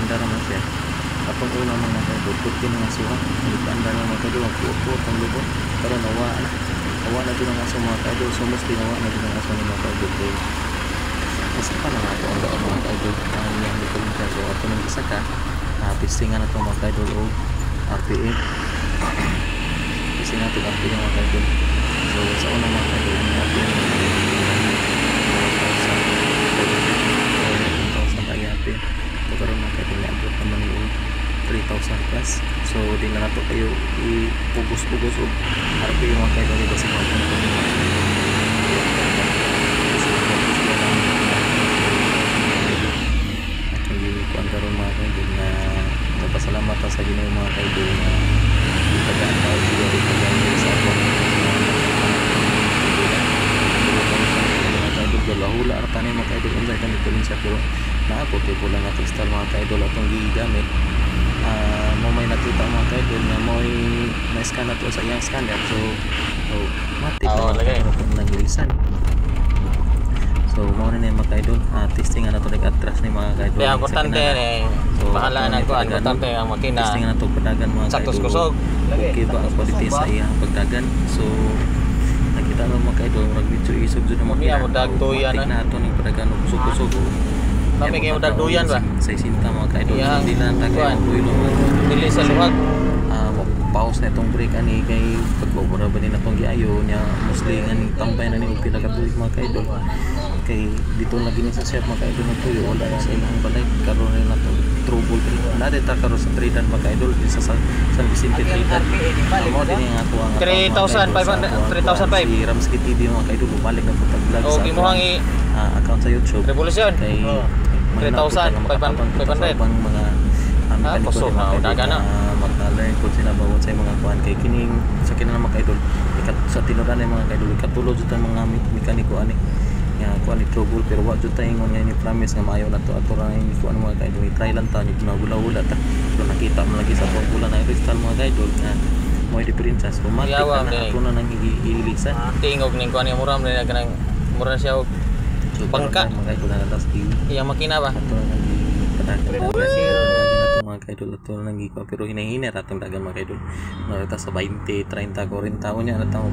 paanda naman siya. Atong una mga kaidol, puti na nga suha. Paanda naman mga kaidol, ang puot ang lubot. Pero nawa na din ang aso mga kaidol. So mostly nawa na din ang aso ng mga kaidol. Kasi pa na nga ito ang daon mga kaidol. Ang niyang lupulin siya. So ato nang isa ka, pistingan na ito mga kaidol o RPA. Pistingan natin RPA mga kaidol. So sa una mga kaidol, ang RPA 1,000 kaya RPA. So karoon mga kaidol, na-upload naman yung 3,000 plus. So di na nato kayo ipugos-pugos o RPA mga kaidol. Kasi mga kaidol karon mga kaidol na nagpasalamat sa Ginoo mga kaidol na itagaan tayo dito itagaan sa ato mga kaidol galahula ar tanin mga kaidol unsay kan dito sa pero naapote ko lang nga kristal mga kaidol atong gigamit mo may nakita mga kaidol na mo'y na-scan na to sa iyang scanner so matik lagay naglisan. So mao na mga kaidol, testingan na to nag-atras ni mga kaidol. Kaya importante ni bahala na ko importante ang makina. Testingan na to pagdagan mga kaidol. Saktos kusog. Okay ba ang quality sa iyang pagdagan? So nakita mo mga kaidol, murag video isog jud mo kaya mo dagtuyan na ato ning pagdagan kusog-kusog. Kami kay mo dagtuyan ba? Sa sinta mga kaidol, hindi na tagay mo tulo. Dili sa luwag. Pause na itong break ani kay pagbabara ba din natong giayo niya mostly nga ni tambay na ni og pinakatuig mga kaidol kay dito na gini sa chef mga kaidol nagtuyo wala na sa ilang balay karon na nato trouble trade na deta karon sa tradean mga kaidol isa sa San Vicente tradean mo din nga ako ang 3,500 si Ramski TV mga kaidol balik na putag vlog sa gimuhang account sa YouTube Revolution kay 3,500 mga kusog na dagan na mag-learn kung sila bawat sa mga kuhan kay kining sa kinang mga kaidol sa tinuran ng mga kaidol ikatulog jud ang mga mekaniko ani nga kuhan ni trouble pero wa jud tay ingon nga ni promise nga maayo na to ato ra ni kuhan mga kaidol i-try lang ta ni ginagula-ula ta pero nakita mo lagi sa bulan na kristal mga kaidol nga mo'y diferensya so matik na ato na nang iilisan tingog ning kuhan ni muram na ganang mura siya og bangka mga kaidol na tas iyang makina ba ato nang mga kaidol ato nang giko pero hinahina ratong dagan mga kaidol nakita sa 20, 30, 40 taon niya natang